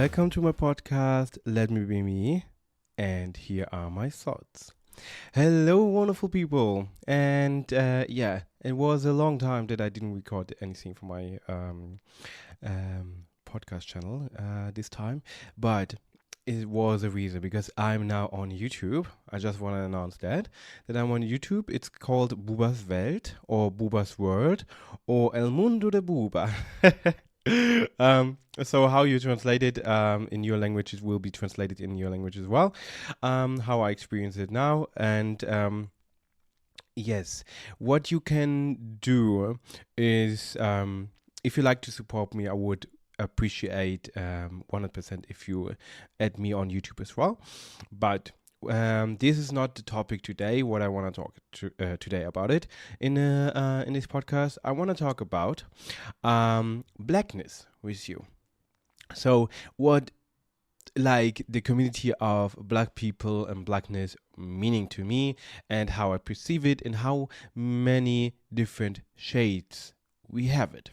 Welcome to my podcast, Let Me Be Me, and here are my thoughts. Hello, wonderful people, and it was a long time that I didn't record anything for my podcast channel this time, but it was a reason because I'm now on YouTube. I just want to announce that I'm on YouTube. It's called Buba's Welt or Buba's World or El Mundo de Buba. So how you translate it in your language, it will be translated in your language as well. How I experience it now, and yes, what you can do is if you like to support me, I would appreciate 100% if you add me on YouTube as well. But this is not the topic today. What I want to talk today about it in this podcast, I want to talk about blackness with you. So what like the community of black people and blackness meaning to me and how I perceive it and how many different shades we have it.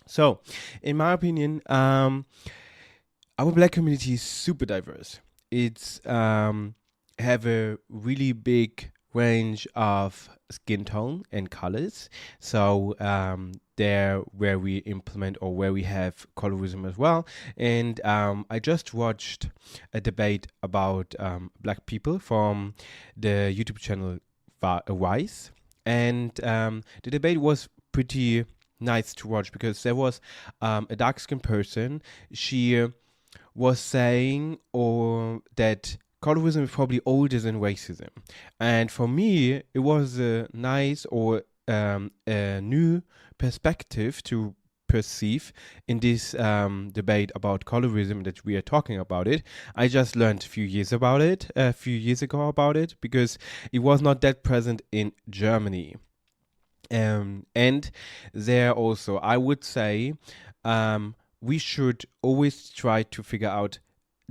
So in my opinion, our black community is super diverse. It's have a really big range of skin tone and colors. So there where we implement or where we have colorism as well. And I just watched a debate about black people from the YouTube channel Vice. And the debate was pretty nice to watch because there was a dark-skinned person. She was saying that colorism is probably older than racism. And for me, it was a nice or a new perspective to perceive in this debate about colorism that we are talking about it. I just learned a few years ago about it, because it was not that present in Germany. And there also, I would say, we should always try to figure out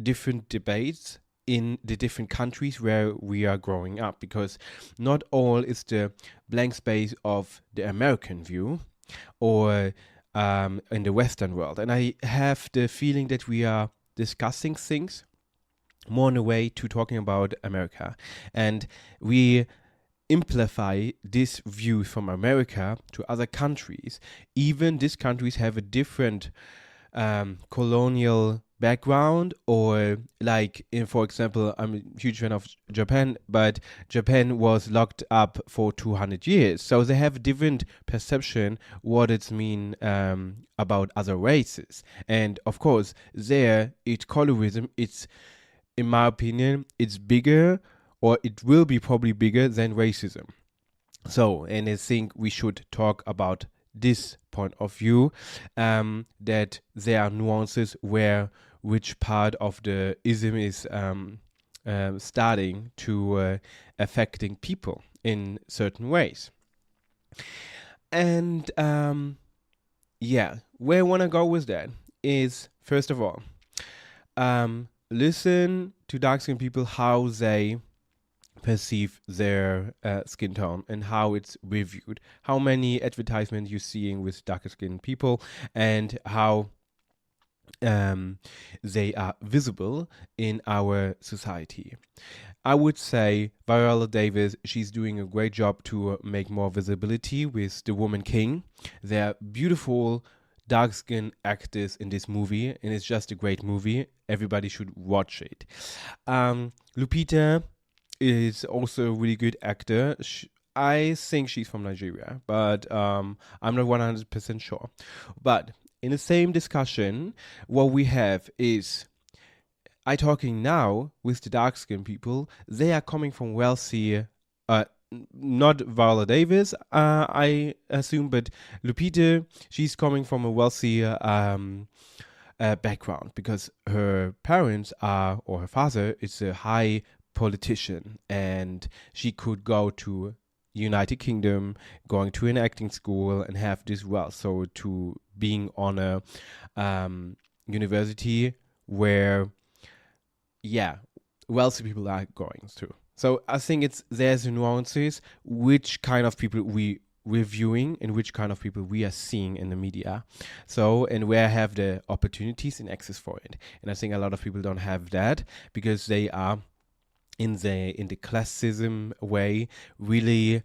different debates in the different countries where we are growing up, because not all is the blank space of the American view or in the Western world. And I have the feeling that we are discussing things more in a way to talking about America. And we amplify this view from America to other countries. Even these countries have a different colonial background, or like for example, I'm a huge fan of Japan, but Japan was locked up for 200 years, so they have a different perception what it's mean about other races. And of course there colorism, it's, in my opinion, it's bigger, or it will be probably bigger than racism. So, and I think we should talk about this point of view, that there are nuances where which part of the ism is starting to affecting people in certain ways. And where I want to go with that is, first of all, listen to dark-skinned people, how they perceive their skin tone and how it's reviewed, how many advertisements you're seeing with darker skinned people, and how they are visible in our society. I would say Viola Davis, she's doing a great job to make more visibility with The Woman King. They're beautiful dark-skinned actors in this movie, and it's just a great movie. Everybody should watch it. Lupita is also a really good actor. I think she's from Nigeria, but I'm not 100% sure. But in the same discussion, what we have is, I talking now with the dark-skinned people. They are coming from wealthy, not Viola Davis, I assume, but Lupita, she's coming from a wealthy background, because her parents are, or her father is a high politician, and she could go to United Kingdom, going to an acting school and have this wealth. So to being on a university where wealthy people are going to. So I think there's nuances which kind of people we reviewing in which kind of people we are seeing in the media. So, and where have the opportunities and access for it. And I think a lot of people don't have that because they are in the classism way really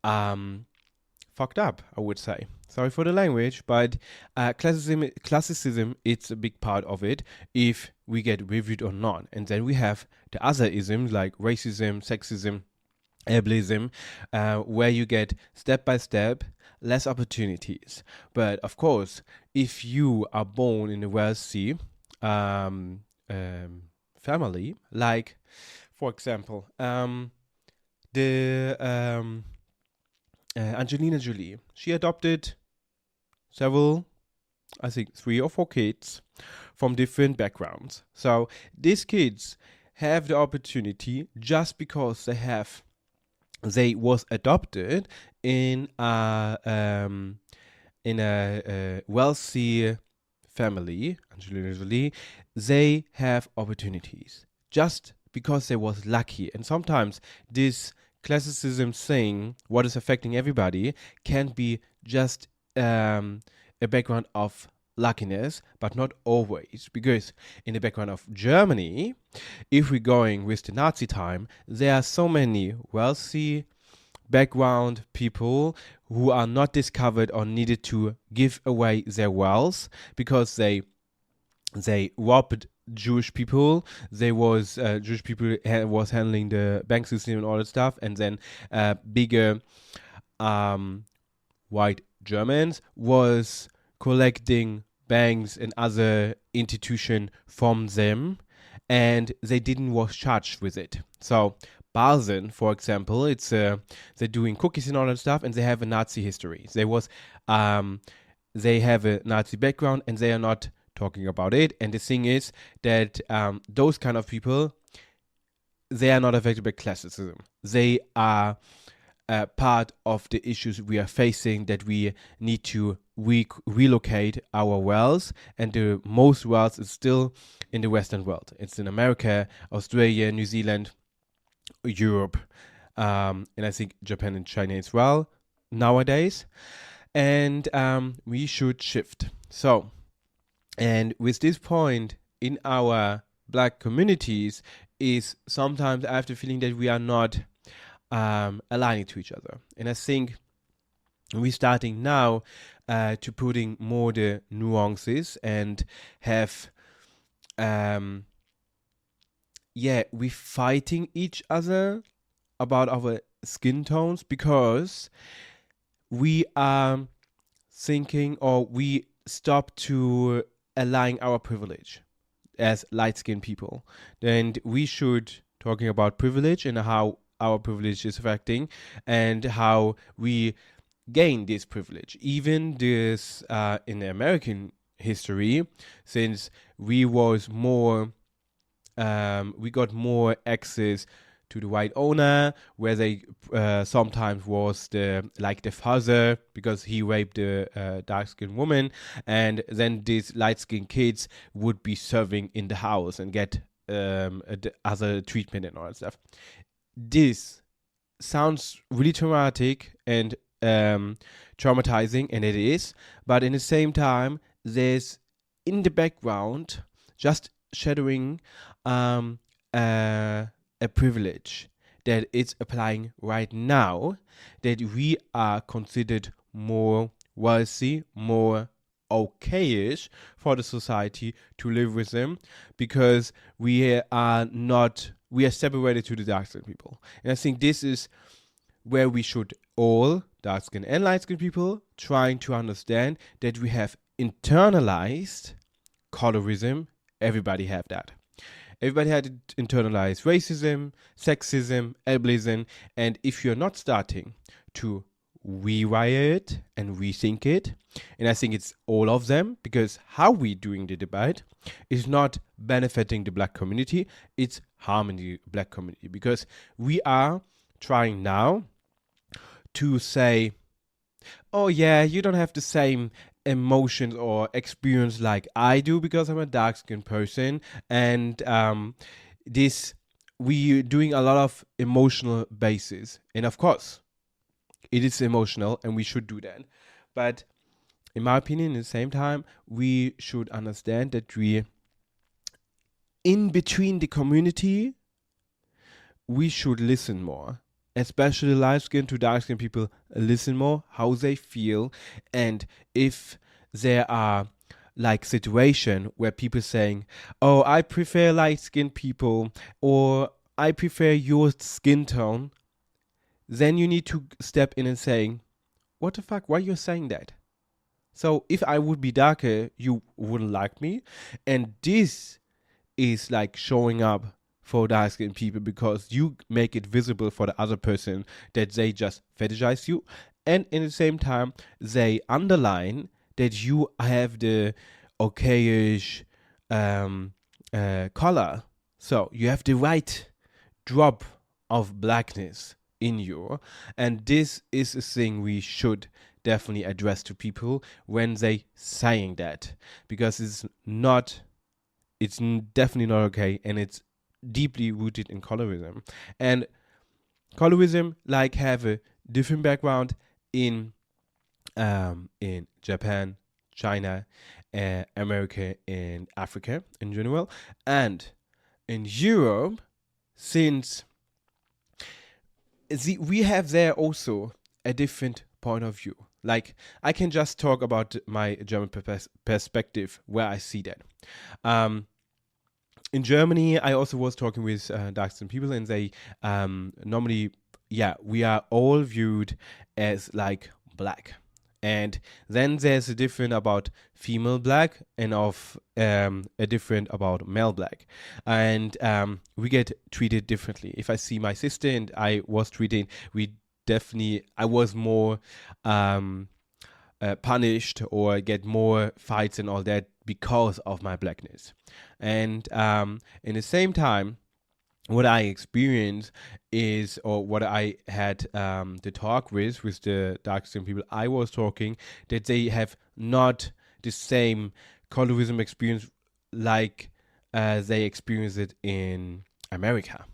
fucked up, I would say. Sorry for the language, but classicism, it's a big part of it if we get reviewed or not. And then we have the other isms like racism, sexism, ableism, where you get step by step less opportunities. But of course, if you are born in a wealthy family, like, for example, Angelina Jolie, she adopted several, I think 3 or 4 kids from different backgrounds. So these kids have the opportunity just because they was adopted in a wealthy family, Angelina Jolie. They have opportunities just because they was lucky. And sometimes this classicism thing, what is affecting everybody, can be just a background of luckiness, but not always. Because in the background of Germany, if we're going with the Nazi time, there are so many wealthy background people who are not discovered or needed to give away their wealth because they robbed Jewish people. Jewish people was handling the bank system and all that stuff, and then bigger white Germans was collecting banks and other institution from them, and they didn't was charged with it. So Basen, for example, it's they're doing cookies and all that stuff, and they have a Nazi history. They have a Nazi background, and they are not talking about it. And the thing is that those kind of people, they are not affected by classicism. They are part of the issues we are facing, that we need to relocate our wealth, and the most wealth is still in the Western world. It's in America, Australia, New Zealand, Europe, and I think Japan and China as well nowadays. And we should shift. So, and with this point in our Black communities is sometimes I have the feeling that we are not aligning to each other. And I think we're starting now to putting more the nuances and have we're fighting each other about our skin tones because we are thinking, or we stop to align our privilege as light-skinned people. And we should talking about privilege and how our privilege is affecting and how we gain this privilege. Even this in the American history, since we was more we got more access to the white owner, where they sometimes was the father because he raped a dark-skinned woman, and then these light-skinned kids would be serving in the house and get other treatment and all that stuff. This sounds really traumatic and traumatizing, and it is, but in the same time, there's in the background just shadowing a privilege that it's applying right now, that we are considered more wealthy, more okayish for the society to live with them, because we are separated to the dark-skinned people. And I think this is where we should all, dark-skinned and light-skinned people, trying to understand that we have internalized colorism. Everybody have that. Everybody had internalized racism, sexism, ableism, and if you're not starting to rewire it and rethink it, and I think it's all of them, because how we doing the debate is not benefiting the Black community, it's harming the Black community, because we are trying now to say, oh yeah, you don't have the same emotions or experience like I do because I'm a dark-skinned person, and we doing a lot of emotional basis. And of course, it is emotional and we should do that. But in my opinion, at the same time, we should understand that we, in between the community, we should listen more. Especially light skin to dark skin people, listen more how they feel, and if there are like situation where people saying, "Oh, I prefer light skinned people," or "I prefer your skin tone," then you need to step in and saying, "What the fuck? Why you're saying that?" So if I would be darker, you wouldn't like me, and this is like showing up for dark skinned people because you make it visible for the other person that they just fetishize you, and in the same time they underline that you have the okayish color, so you have the right drop of blackness in you, and this is a thing we should definitely address to people when they saying that, because it's definitely not okay, and it's deeply rooted in colorism. And colorism like have a different background in Japan, China, America, and Africa in general, and in Europe, since we have there also a different point of view. Like, I can just talk about my German perspective where I see that. In Germany, I also was talking with dark skinned people, and they normally, we are all viewed as like black. And then there's a different about female black and of a different about male black. And we get treated differently. If I see my sister and I was treated, I was more punished or get more fights and all that because of my blackness. And in the same time, what I experienced is, or what I had the talk with the dark skinned people I was talking, that they have not the same colorism experience like they experience it in America.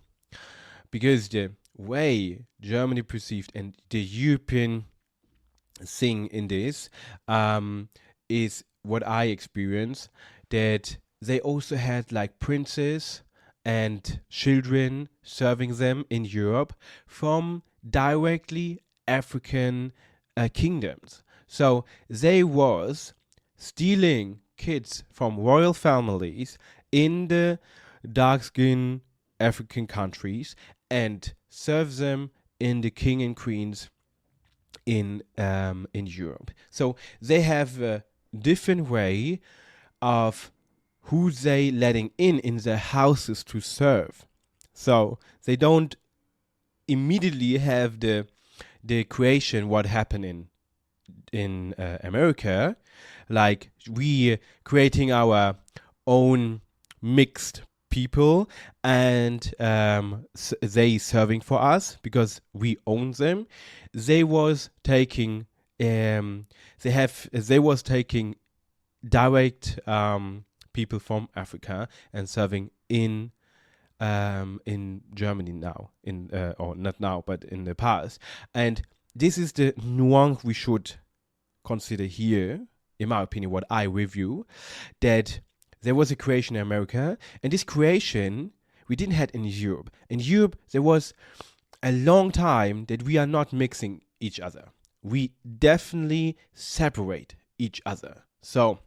Because the way Germany perceived and the European thing in this is what I experienced, that they also had like princes and children serving them in Europe from directly African kingdoms. So they was stealing kids from royal families in the dark skin African countries and serve them in the king and queens in Europe. So they have a different way of who they letting in their houses to serve. So they don't immediately have the creation what happened in America, like we creating our own mixed people and they serving for us because we own them. They was taking direct people from Africa and serving in Germany now, or not now, but in the past. And this is the nuance we should consider here, in my opinion, what I review, that there was a creation in America, and this creation we didn't have in Europe. In Europe, there was a long time that we are not mixing each other. We definitely separate each other. So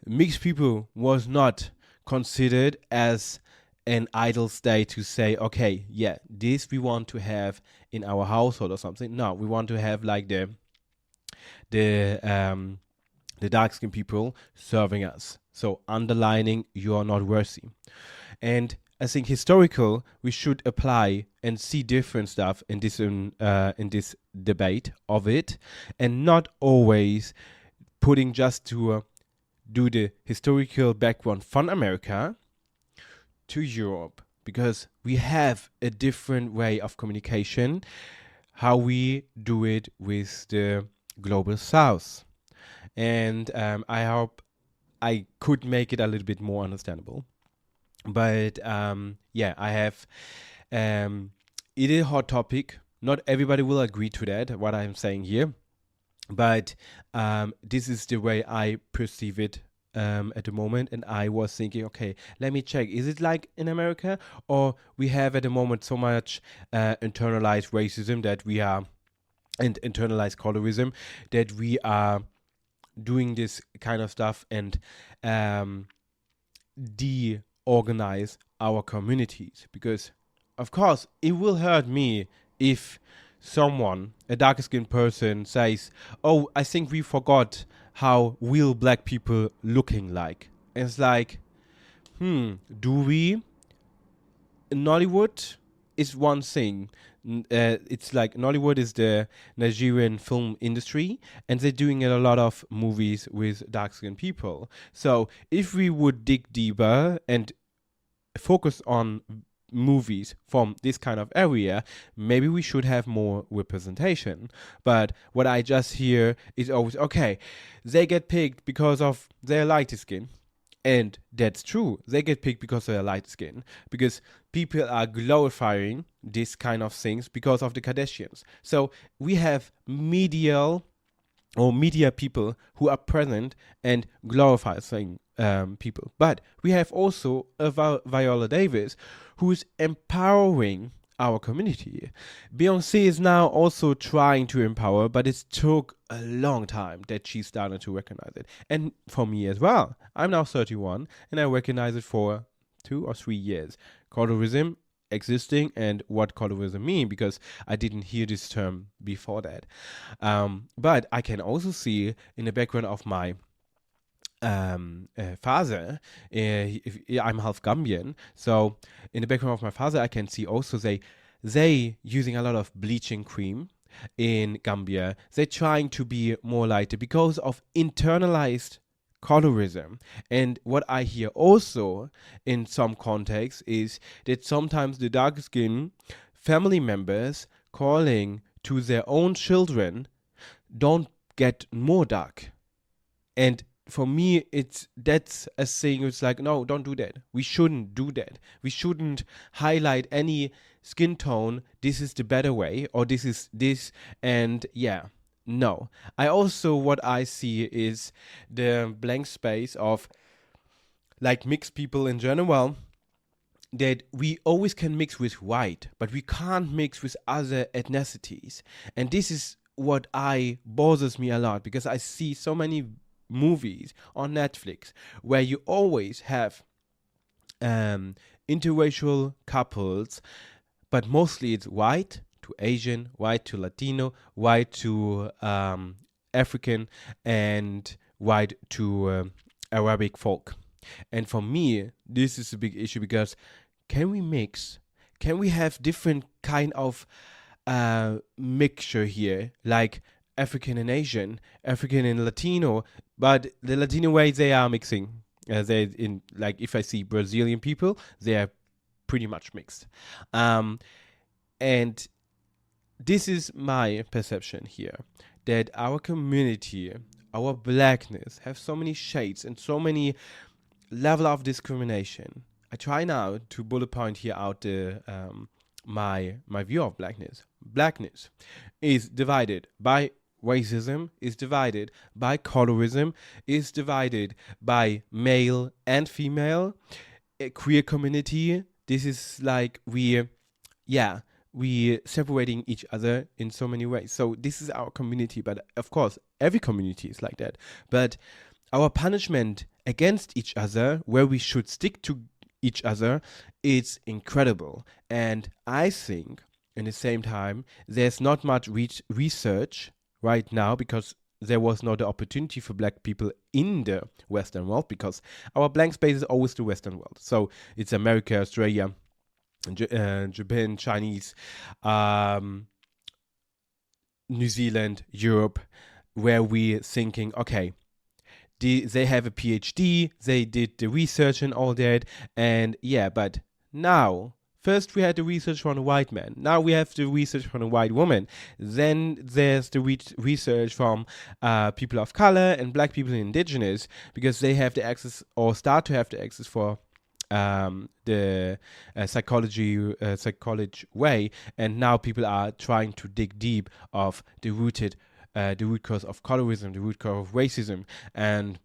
mixed people was not considered as an idle state to say, okay, yeah, this we want to have in our household or something. No, we want to have like the dark skinned people serving us. So underlining you are not worthy. And I think historical we should apply and see different stuff in this debate of it, and not always putting just to do the historical background from America to Europe, because we have a different way of communication, how we do it with the global south. And I hope I could make it a little bit more understandable. But I have it is a hot topic, Not everybody will agree to that, what I'm saying here, but this is the way I perceive it at the moment. And I was thinking, okay, let me check. Is it like in America, or we have at the moment so much internalized racism that we are, and internalized colorism, that we are doing this kind of stuff and de-organize our communities? Because of course it will hurt me if someone, a dark skinned person, says, oh, I think we forgot how real black people looking like. And it's like, do we? Nollywood is one thing. It's like Nollywood is the Nigerian film industry, and they're doing a lot of movies with dark skinned people. So if we would dig deeper and focus on movies from this kind of area, maybe we should have more representation. But what I just hear is always, okay, they get picked because of their light skin. And that's true. They get picked because of their light skin. Because people are glorifying this kind of things because of the Kardashians. So we have media people who are present and glorifying people. But we have also a Viola Davis who's empowering our community. Beyonce is now also trying to empower, but it took a long time that she started to recognize it. And for me as well. I'm now 31 and I recognize it for 2 or 3 years. Colorism existing and what colorism mean, because I didn't hear this term before that. But I can also see in the background of my father, I'm half Gambian, so in the background of my father I can see also they using a lot of bleaching cream in Gambia. They're trying to be more lighter because of internalized colorism. And what I hear also in some contexts is that sometimes the dark skin family members calling to their own children, don't get more dark. And for me, that's a thing. It's like, no, don't do that. We shouldn't do that. We shouldn't highlight any skin tone. This is the better way, or this is this. And yeah, no. What I see is the blank space of like mixed people in general, that we always can mix with white, but we can't mix with other ethnicities. And this is what bothers me a lot, because I see so many movies on Netflix where you always have interracial couples, but mostly it's white to Asian, white to Latino, white to African, and white to Arabic folk. And for me, this is a big issue, because can we mix? Can we have different kind of mixture here, like African and Asian, African and Latino, but the Latino way they are mixing. They in like if I see Brazilian people, they are pretty much mixed, and this is my perception here, that our community, our blackness, have so many shades and so many level of discrimination. I try now to bullet point here out the my view of blackness. Blackness is divided by racism, is divided by colorism, is divided by male and female. A queer community, this is like we separating each other in so many ways. So this is our community, but of course every community is like that. But our punishment against each other, where we should stick to each other, it's incredible. And I think in the same time there's not much research right now, because there was not the opportunity for black people in the Western world, because our blank space is always the Western world. So it's America, Australia, Japan, Chinese, New Zealand, Europe, where we're thinking, okay, they have a PhD, they did the research and all that, and yeah, but now, first we had the research from a white man, now we have the research from a white woman, then there's the research from people of color and black people and indigenous, because they have the access, or start to have the access for the psychology way, and now people are trying to dig deep of the root cause of colorism, the root cause of racism. And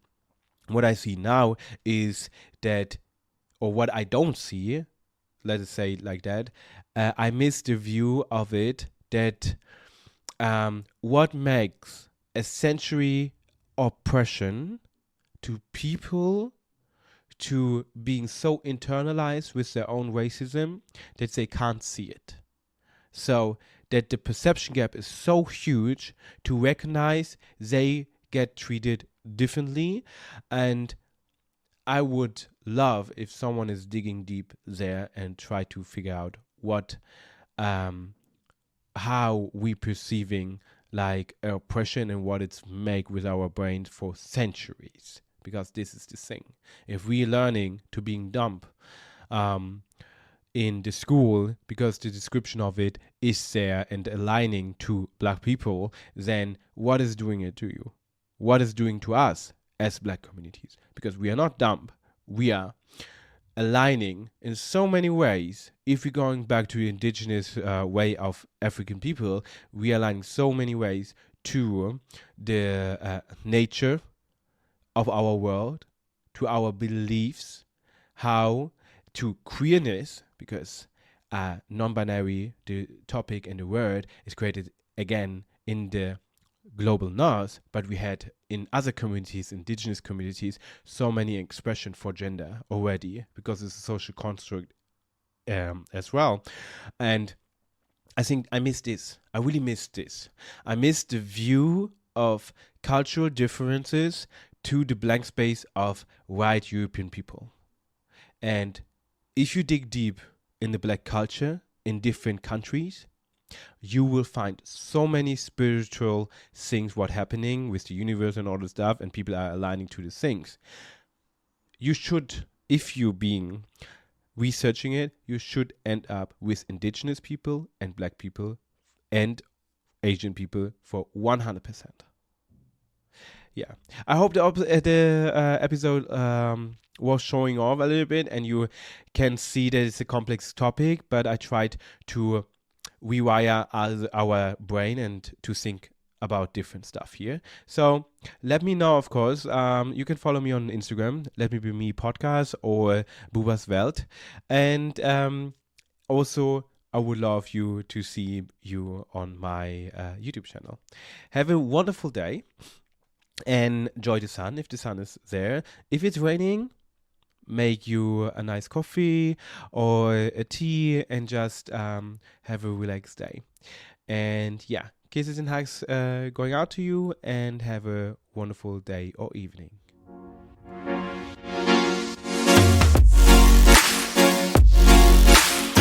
what I see now is that, or what I don't see, let us say it like that, I miss the view of it that what makes a century oppression to people to being so internalized with their own racism that they can't see it. So that the perception gap is so huge to recognize they get treated differently. And I would love if someone is digging deep there and try to figure out what, how we perceiving like oppression and what it's make with our brains for centuries. Because this is the thing. If we're learning to being dumb in the school because the description of it is there and aligning to black people, then what is doing it to you? What is doing to us as black communities? Because we are not dumb. We are aligning in so many ways. If we're going back to the indigenous way of African people, we are aligning so many ways to the nature of our world, to our beliefs, how to queerness, because non-binary, the topic and the word, is created again in the global north, but we had in other communities, indigenous communities, so many expression for gender already, because it's a social construct as well. And I think I miss this. I really miss this. I miss the view of cultural differences to the blank space of white European people. And if you dig deep in the black culture in different countries, you will find so many spiritual things what happening with the universe and all the stuff, and people are aligning to the things. You should, if you being researching it, you should end up with indigenous people and black people and Asian people for 100%. Yeah, I hope the episode was showing off a little bit, and you can see that it's a complex topic, but I tried to rewire our brain and to think about different stuff here. So let me know, of course. You can follow me on Instagram, Let Me Be Me Podcast or Bubas Welt. And also, I would love you to see you on my YouTube channel. Have a wonderful day. And enjoy the sun if the sun is there. If it's raining, make you a nice coffee or a tea and just have a relaxed day. And yeah, kisses and hugs going out to you, and have a wonderful day or evening.